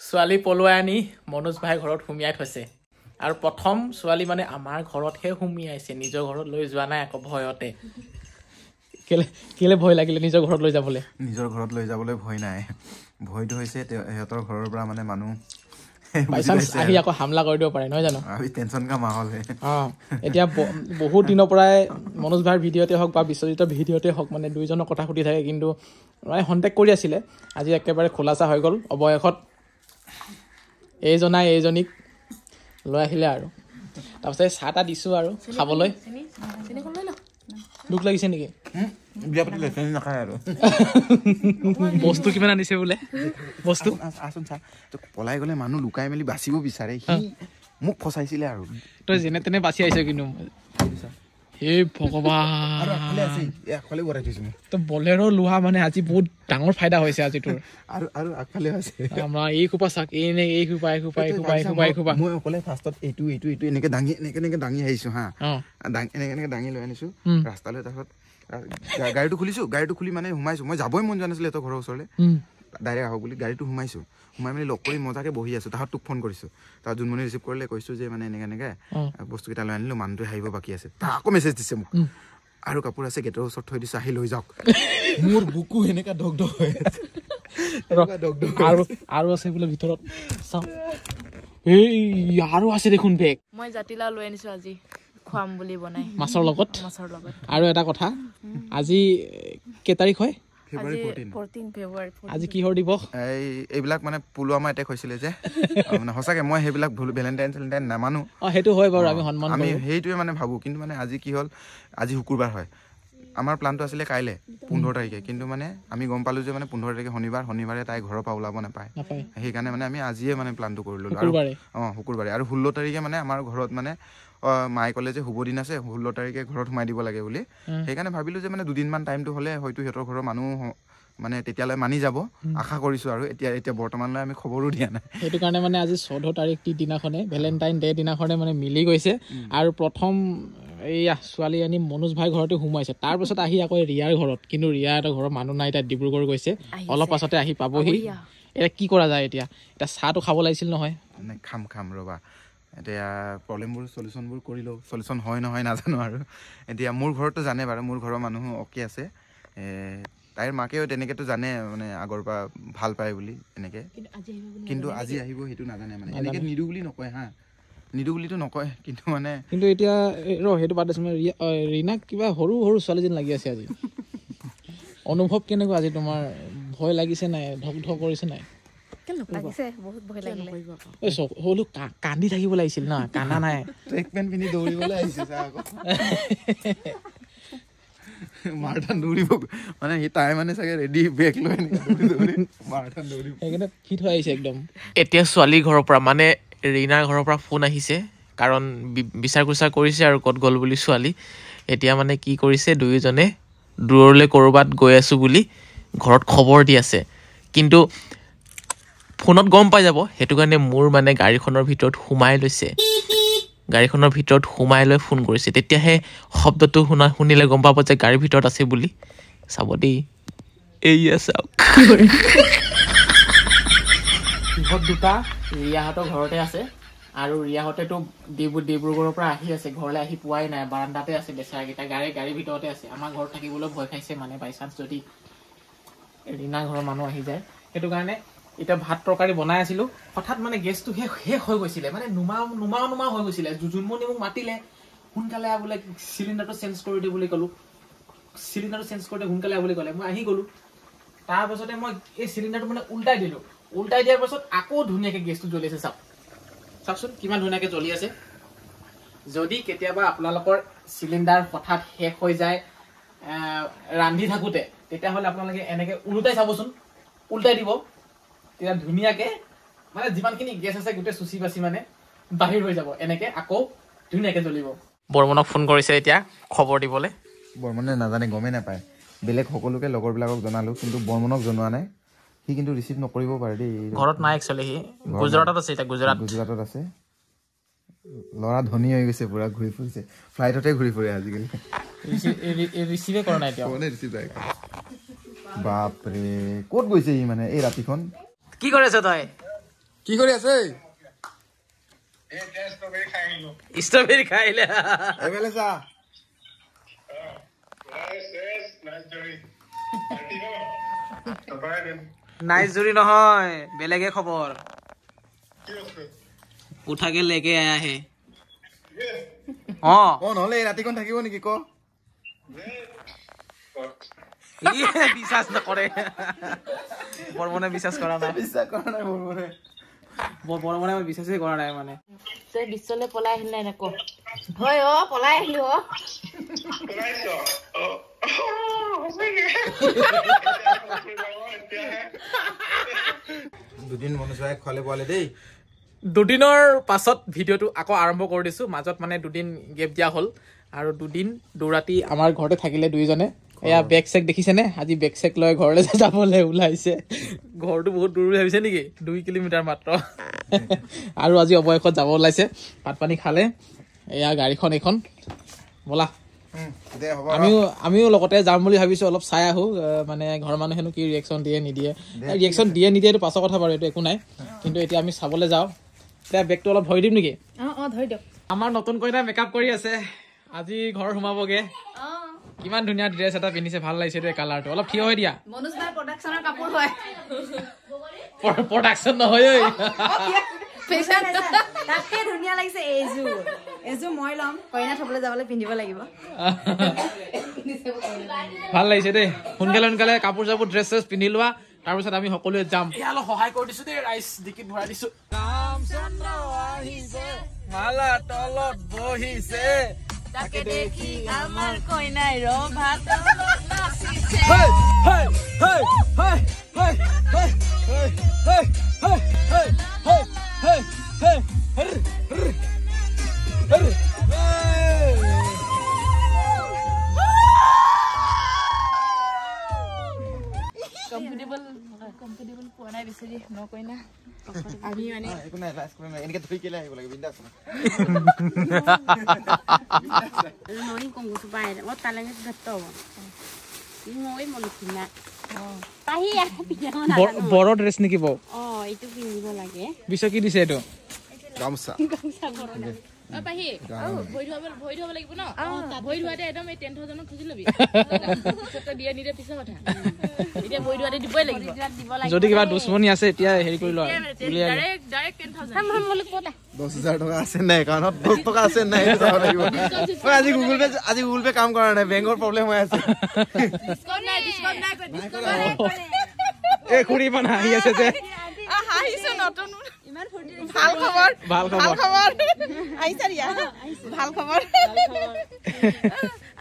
ছোৱালী পলুৱাই আনি মনোজ ভাই ঘৰত সুমিয়াই থৈছে আৰু প্ৰথম ছোৱালী মানে আমাৰ ঘৰতহে সুমিয়াইছে নিজৰ ঘৰত লৈ যোৱা নাই আকৌ ভয়তে কেলে ভয় লাগিলে নিজৰ ঘৰত লৈ যাবলৈ ভয় নাই ভয়টো হৈছে সিহঁতৰ ঘৰৰ পৰা মানে মানুহ বাইচান্স আহি আকৌ হামলা কৰি দিব পাৰে নহয় জানো আমি টেনচন কা মাহল হে এতিয়া বহুত দিনৰ পৰাই মনোজ ভাইৰ ভিডিঅ'তে হওক বা বিশ্বজিতৰ ভিডিঅ'তে হওক মানে দুইজনৰ কথা সুধি থাকে কিন্তু মানে কণ্টেক্ট কৰি আছিলে আজি একেবাৰে খোলাচা হৈ গ'ল অৱশেষত এইজনীক লৈ আহিলে আৰু তাৰপিছত চাহ এটা দিছোঁ আৰু খাবলৈ দুখ লাগিছে নেকি বিয়া পাতিলে চেনি নাখায় আৰু বস্তু কিমান আনিছে বোলে বস্তু আচোন চা পলাই গ'লে মানুহ লুকাই মেলি বাচিব বিচাৰে সি মোক ফচাইছিলে আৰু তই যেনে তেনে বাচি আহিছ কিন্তু হে ভগৱান তই বলেৰো লোহা মানে আজি বহুত ডাঙৰ ফাইদা হৈছে আজি তোৰ আৰু আগফালে আছে আমাৰ এই খোপা চাক এই খোপা মই অকলে ফাৰ্ষ্টত এইটো এনেকে দাঙি আহিছো হা এনেকে দাঙি লৈ আনিছো ৰাস্তালৈ তাৰপিছত গাড়ীটো খুলি মানে সোমাইছো মই যাবই মন যোৱা নাছিলে সিহঁতৰ ঘৰৰ ওচৰলৈ ডাইৰেক্ট আহক বুলি গাড়ীটো সোমাই মেলি লগ কৰি মজাকে বহি আছো তাহাঁত তোক ফোন কৰিছো তাত যোনমনি ৰিচিভ কৰিলে কৈছো যে মানে এনেকে বস্তুকেইটা লৈ আনিলো মানুহটোৱে আহিব বাকী আছে তাক আকৌ মেছেজ দিছে মোক আৰু কাপোৰ আছে গেটৰ ওচৰত থৈ দিছো আহি লৈ যাওক মোৰ বুকু এনেকা ডগ হৈ আছে আৰু আছে বোলে ভিতৰত চাওঁ এই আৰু আছে দেখোন বেগ মই জাতিলাও লৈ আনিছো আজি খুৱাম বুলি বনাই মাছৰ লগত আৰু এটা কথা আজি কেই তাৰিখ হয় আজি কিহৰ দিৱস এইবিলাক মানে পুলৱামা এটেক হৈছিলে যে মানে সঁচাকে মই সেইবিলাক ভেলেণ্টাইন নামানো সেইটো হয় বাৰু আমি সেইটোৱে মানে ভাবো কিন্তু মানে আজি কি হ'ল আজি শুকুৰবাৰ হয় আমাৰ প্লানটো আছিলে কাইলৈ 15 তাৰিখে কিন্তু মানে আমি গম পালো যে মানে 15 তাৰিখে শনিবাৰে তাই ঘৰৰ পৰা ওলাব নাপায় সেইকাৰণে মানে আমি আজিয়ে মানে প্লানটো কৰিলো শুকুৰবাৰে আৰু 16 তাৰিখে মানে আমাৰ ঘৰত মানে মায়ে ক'লে যে শুভ দিন আছে 16 তাৰিখে ঘৰত সোমাই দিব লাগে বুলি সেইকাৰণে ভাবিলো যে মানে দুদিনমান টাইমটো হ'লে হয়তো সিহঁতৰ ঘৰৰ মানুহ মানে তেতিয়ালৈ মানি যাব আশা কৰিছো আৰু এতিয়া বৰ্তমানলৈ আমি খবৰো দিয়া নাই সেইটো কাৰণে মানে আজি 14 তাৰিখটি দিনাখনে ভেলেণ্টাইন ডে দিনাখনে মানে মিলি গৈছে আৰু প্ৰথম এইয়া ছোৱালী আনি মনোজ ভাই ঘৰতে সোমাইছে তাৰপিছত আহি আকৌ ৰিয়াৰ ঘৰত কিন্তু ৰিয়া এটা ঘৰৰ মানুহ নাই তাত ডিব্ৰুগড় গৈছে অলপ পাছতে আহি পাবহি এতিয়া কি কৰা যায় এতিয়া চাহটো খাব লাগিছিল নহয় খাম ৰ'বা এতিয়া প্ৰব্লেমবোৰ চলিউশ্যনবোৰ কৰিলোঁ চলিউশ্যন হয় নহয় নাজানো আৰু এতিয়া মোৰ ঘৰতো জানে বাৰু মোৰ ঘৰৰ মানুহ অ'কে আছে তাইৰ মাকেও তেনেকৈতো জানে মানে আগৰ পৰা ভাল পায় বুলি এনেকৈ কিন্তু আজি আহিব সেইটো নাজানে মানে এনেকৈ নিদো বুলি নকয় হা নিদো বুলিতো নকয় কিন্তু এতিয়া সেইটো বাদ দিছোঁ ৰীনাক কিবা সৰু ছোৱালী যেন লাগি আছে আজি অনুভৱ কেনেকুৱা আজি তোমাৰ ভয় লাগিছে নাই ধক কৰিছে নাই কান্দি থাকিব লাগিছিল ন কান্দা নাই ট্ৰেক পেণ্ট পিন্ধি দৌৰিবলৈ আহিছে মাৰাথান দৌৰিব মানে সি তাই মানে চাগে ৰেডি বেগ লৈ মাৰাথান দৌৰিব সেইকাৰণে ফিট হৈ আহিছে একদম এতিয়া ছোৱালীৰ ঘৰৰ পৰা মানে ৰীনাৰ ঘৰৰ পৰা ফোন আহিছে কাৰণ বিচাৰ কুচাৰ কৰিছে আৰু ক'ত গ'ল বুলি ছোৱালী এতিয়া মানে কি কৰিছে দুয়োজনে দূৰলৈ ক'ৰবাত গৈ আছোঁ বুলি ঘৰত খবৰ দি আছে কিন্তু ফোনত গম পাই যাব সেইটো কাৰণে মোৰ মানে গাড়ীখনৰ ভিতৰত সোমাই লৈ ফোন কৰিছে তেতিয়াহে শব্দটো শুনিলে গম পাব যে গাড়ীৰ ভিতৰত আছে বুলি চাব দেই এইয়া চাওক সিহঁত দুটা ৰিয়াহঁতৰ ঘৰতে আছে আৰু ৰিয়াহঁতেতো ডিব্ৰুগড়ৰ পৰা আহি আছে ঘৰলৈ আহি পোৱাই নাই বাৰাণ্ডাতে আছে বেচাৰাকেইটা গাড়ীৰ ভিতৰতে আছে আমাৰ ঘৰত থাকিবলৈ ভয় খাইছে মানে বাই চান্স যদি ৰীনাৰ ঘৰৰ মানুহ আহি যায় সেইটো কাৰণে এতিয়া ভাত তৰকাৰী বনাই আছিলো হঠাৎ মানে গেছটো শেষ হৈ গৈছিলে মানে নুমা হৈ গৈছিলে জোনমনি মোক মাতিলে সোনকালে বোলে চিলিণ্ডাৰটো চেঞ্জ কৰি দিওঁ বুলি ক'লো চিলিণ্ডাৰটো চেঞ্জ কৰি সোনকালে বুলি ক'লে মই আহি গ'লো তাৰপাছতে মই এই চিলিণ্ডাৰটো মানে উল্টাই দিয়াৰ পাছত আকৌ ধুনীয়াকে গেছটো জ্বলি আছে চাওকচোন কিমান ধুনীয়াকে জ্বলি আছে যদি কেতিয়াবা আপোনালোকৰ চিলিণ্ডাৰ হঠাৎ শেষ হৈ যায় ৰান্ধি থাকোঁতে তেতিয়াহ'লে আপোনালোকে এনেকে উল্টাই চাবচোন উল্টাই দিব তেতিয়া ধুনীয়াকে মানে যিমানখিনি গেছ আছে গোটেই চুচি বাচি মানে বাহিৰ হৈ যাব এনেকে আকৌ ধুনীয়াকে জ্বলিব বৰ্মনক ফোন কৰিছে এতিয়া খবৰ দিবলৈ বৰ্মনে নাজানে গমেই নাপায় বেলেগ সকলোকে লগৰবিলাকক জনালোঁ কিন্তু বৰ্মনক জনোৱা নাই সি কিন্তু ৰিচিভ নকৰিব পাৰে দেই ঘৰত নাই একচুৱেলি সি গুজৰাটত আছে এতিয়া গুজৰাটত আছে ল'ৰা ধনী হৈ গৈছে পুৰা ঘূৰি ফুৰিছে ফ্লাইটতে ঘূৰি ফুৰে আজিকালি ৰিচিভে কৰা নাই এতিয়া বাপৰে ক'ত গৈছে ই মানে এই ৰাতিখন কি কৰি আছ তই কি কৰি আছে ষ্ট্ৰবেৰী খাইলে এইফালে চা নাইচ জুৰি নহয় বেলেগে খবৰ উঠাকে লেকে আহে নহ'লে এই ৰাতিখন থাকিব নেকি ক বিশ্বাস নকৰে বৰমনে বিশ্বাস কৰা নাই বৰমনে বিশ্বাসেই কৰা নাই মানে তই বিশ্বলৈ পলাই আহিলে এনেকৈ হয় পলাই আহিলো দুদিন মনুষ্যাই খোৱালে বোৱালে দেই দুদিনৰ পাছত ভিডিঅ'টো আকৌ আৰম্ভ কৰি দিছোঁ মাজত মানে দুদিন গেপ দিয়া হ'ল আৰু দুদিন দুৰাতি আমাৰ ঘৰতে থাকিলে দুইজনে এয়া বেগ চেক দেখিছেনে আজি বেগ চেক লৈ ঘৰলৈ যাবলৈ ওলাইছে ঘৰটো বহুত দূৰ ভাবিছে নেকি 2 কিলোমিটাৰ মাত্ৰ আৰু আজি অৱয়সত যাব ওলাইছে ভাত পানী খালে এয়া গাড়ীখন এইখন ব'লা আমিও লগতে যাম বুলি ভাবিছোঁ অলপ চাই আহোঁ মানে ঘৰৰ মানুহেনো কি ৰিয়েকশ্যন দিয়ে নিদিয়ে ৰিয়েকশ্যন দিয়ে নিদিয়ে এইটো পাছৰ কথা বাৰু এইটো একো নাই কিন্তু এতিয়া আমি চাবলৈ যাওঁ এতিয়া বেগটো অলপ ধৰি দিম নেকি ধৰি দিয়ক আমাৰ নতুন কইনা মেকআপ কৰি আছে আজি ঘৰ সোমাবগে কিমান ধুনীয়া ড্ৰেছ এটা পিন্ধিছে ভাল লাগিছে দেই কালাৰটো অলপ থিয় হৈ দিয়া মনোজ ভাই প্ৰডাকশ্যনৰ কাপোৰ হয় প্ৰডাকশ্যন নহয় ঐ তাতকে ধুনীয়া লাগিছে এইযোৰ মই ল'ম কইনা থবলৈ যাবলৈ পিন্ধিব লাগিব ভাল লাগিছে দেই সোনকালে কাপোৰ চাপোৰ ড্ৰেছ চেছ পিন্ধি লোৱা তাৰপিছত আমি সকলোৱে যাম অলপ সহায় কৰি দিছো দেই ৰাইচ ডিকিত ভৰাই দিছো মালা তলত বহিছে তাকে দেখি আমাৰ কইনাই ৰভাত নাচিছে কমফৰ্টেবল পোৱা নাই বিচাৰি নকইনা আমি মানে একো নাই এনেকে ধুই কেলে আহিব লাগে বিন্দাছ ননি কংগুসু বাইরে ও তালেঙ্গে ধরতে হবে মই মলকিনা তাহি আকৌ পিয়াও না বড় ড্ৰেছ নেকি বৌ এইটো পিন্ধিব লাগে বিশ কি দিছে এইটো গামছা পাহি ভৰি ধুৱাব লাগিব ন ভৰি ধুৱাতে একদম এই 10,000 খুজি লবি দিয়ে নিদিয়ে পিছৰ কথা এতিয়া ভৰি ধুৱাতে দিবই লাগিব যদি কিবা দুশ্মনী আছে এতিয়া হেৰি কৰি লোৱা ডাইৰেক্ট 10,000 10,000 টকা আছে নাই একাউণ্টত 10 টকা আছে নাই আজি গুগল পে কাম কৰা নাই বেংকৰ প্ৰব্লেম হৈ আছে ডিসকাউন্ট নাই এই খুৰী মানে আহি আছে যে হাঁহিছে নতুন ইমান ফূৰ্তি ভাল খবৰ আইছাৰিয়া ভাল খবৰ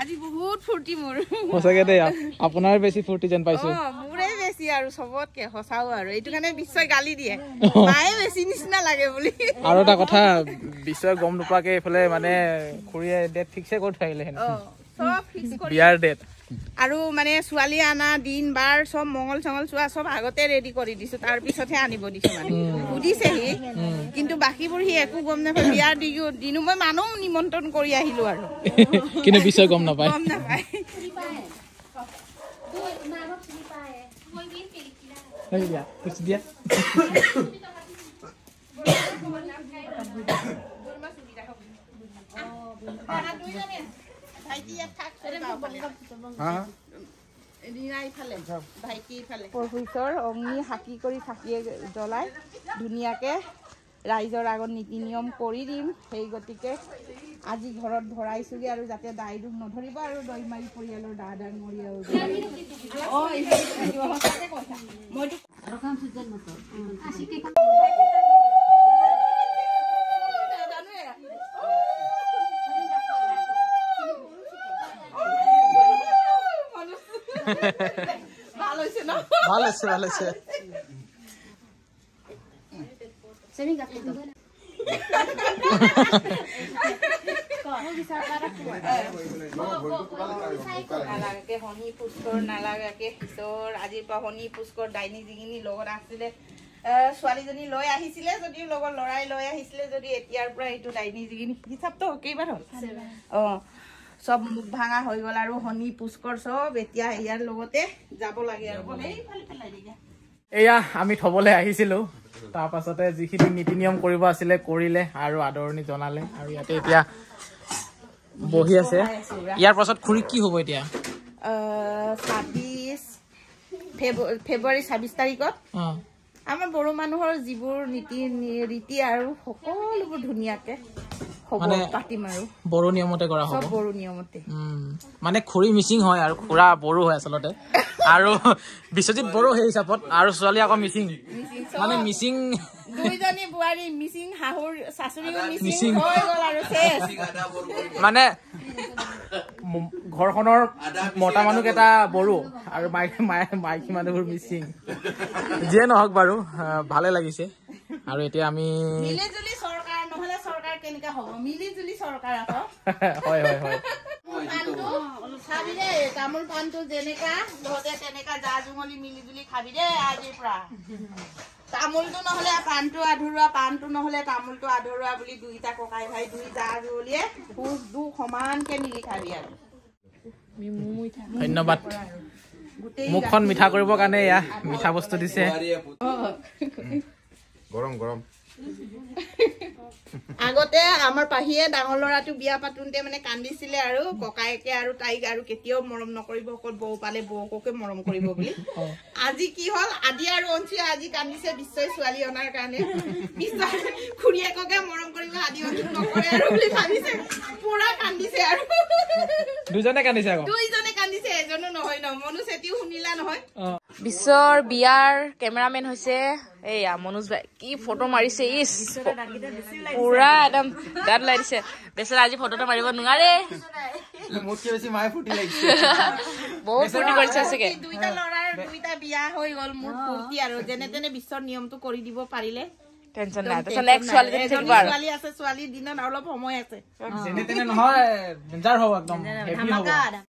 আজি বহুত ফূৰ্তি মোৰ সঁচাকে দেই আপোনাৰ বেছি ফূৰ্তি যেন পাইছো মোৰে বেছি আৰু সবতকে সঁচাও আৰু এইটো কাৰণে বিশ্বই গালি দিয়ে মায়ে বেছি নিচিনা লাগে বুলি আৰু এটা কথা বিশ্বই গম নোপোৱাকে এইফালে মানে খুৰীয়ে ডেট ফিক্সে কৰি থৈ আহিলে সব ফিক্স কৰি বিয়াৰ ডেট আৰু মানে ছোৱালী আনা দিন বাৰ সব মংগল চংগল চোৱা সব আগতে ৰেডি কৰি দিছো তাৰ পিছতহে আনিব দিছো মানে সুধিছেহি কিন্তু বাকীবোৰ সি একো গম নাপায় বিয়াৰ দিনো মই মানুহ নিমন্ত্ৰণ কৰি আহিলো আৰু কিন্তু বিশ্বই গম নাপায় দিয়া প্ৰভুশ্বৰ অগ্নি হাকি কৰি চাকিয়ে জ্বলাই ধুনীয়াকে ৰাইজৰ আগত নীতি নিয়ম কৰি দিম সেই গতিকে আজি ঘৰত ভৰাইছোগে আৰু যাতে দাই দুখ নধৰিব আৰু দৈমাৰী পৰিয়ালৰ দাদাৰ মৰিয়াও ভাল হৈছে ন ভাল হৈছে শনি পুষ্কৰ নালাগাকে পিছৰ আজিৰ পৰা শনি পুষ্কৰ ডাইনী যিখিনি লগত আছিলে ছোৱালীজনী লৈ আহিছিলে যদিও লগত লৰাই লৈ আহিছিলে যদি এতিয়াৰ পৰা এইটো ডাইনী যিখিনি হিচাপটো কেইবাৰ হ'ল সব মুখ ভাঙা হৈ গ'ল আৰু শনি পুষ্কৰ সব এতিয়া ইয়াৰ লগতে যাব লাগে আৰু এয়া আমি থবলৈ আহিছিলো তাৰ পাছতে যিখিনি নীতি নিয়ম কৰিব আছিলে কৰিলে আৰু আদৰণি জনালে আৰু ইয়াতে এতিয়া বহি আছে ইয়াৰ পাছত খুৰী কি হ'ব এতিয়া 26 তাৰিখত আমাৰ বড়ো মানুহৰ যিবোৰ নীতি ৰীতি আৰু সকলোবোৰ ধুনীয়াকে পাতিম আৰু বড়ো নিয়মতে কৰা হ'ব বড়ো নিয়মতে মানে খুৰী মিচিং হয় আৰু খুৰা বড়ো হয় আচলতে আৰু বিশ্বজিৎ বড়ো সেই হিচাপত আৰু ছোৱালী আকৌ মিচিং মানে মিচিং দুইজনী বোৱাৰী মিচিং শাহুৰ শাশুড়ীও মিচিং হৈ গ'ল আৰু শেষ মানে ঘৰখনৰ মতা মানুহকেইটা বড়ো আৰু মাইকী মানুহবোৰ মিচিং যিয়ে নহওক বাৰু ভালে লাগিছে আৰু এতিয়া আমি মিলিজুলি চৰকাৰ নহলে চৰকাৰ কেনেকা হ'ব মিলিজুলি চৰকাৰ আকৌ হয় হয় হয় খাবি দে তামোল পাণটো যেনেকা তহঁতে তেনেকা জা জুঙলি মিলিজুলি খাবি দে আজিৰ পৰা তামোলটো নহলে পাণটো আধৰুৱা পাণটো নহলে তামোলটো আধৰুৱা বুলি দুইটা ককাই ভাই দুই জা জুঙলিয়ে সুখ দুখ সমানকে মিলি খাবি আৰু ধন্যবাদ মুখখন মিঠা কৰিবৰ কাৰণে এয়া মিঠা বস্তু দিছে গৰম গৰম আগতে আমাৰ পাহিয়ে ডাঙৰ ল'ৰাটো বিয়া পাতোতে মানে কান্দিছিলে আৰু ককায়েকে আৰু তাইক আৰু কেতিয়াও মৰম নকৰিব অকল বৌ পালে বৌককে মৰম কৰিব বুলি আজি কি হল আদি আৰু অঞ্চি আজি কান্দিছে বিশ্বই ছোৱালী অনাৰ কাৰণে বিশ্বই খুৰীয়েককে মৰম কৰিব আদি অঞ্চি নকৰে আৰু বুলি ভাবিছে পুৰা কান্দিছে আৰু দুজনে কান্দিছে আকৌ দুইজনে কান্দিছে এজনো নহয় ন মনু চেতিও শুনিলা নহয় বিশ্বৰ বিয়াৰ কেমেৰামেন হৈছে এইয়া মনোজ ভাই কি ফটো মাৰিছে ইস পুৰা একদম গাত ওলাই দিছে বেচেৰা আজি ফটোটা মাৰিব নোৱাৰে মোতকে বেছি মায়ে ফুটি লাগিছে বহুত ফূৰ্তি কৰিছে চাগে দুইটা ল'ৰাৰ দুইটা বিয়া হৈ গ'ল মোৰ ফূৰ্তি আৰু যেনে তেনে বিশ্বৰ নিয়মটো কৰি দিব পাৰিলে টেনচন নাই তাৰপিছত নেক্সট ছোৱালীজনী থাকিব আৰু ছোৱালী আছে ছোৱালীৰ দিনত অলপ সময় আছে যেনে তেনে নহয় ডেঞ্জাৰ হ'ব একদম হেভি হ'ব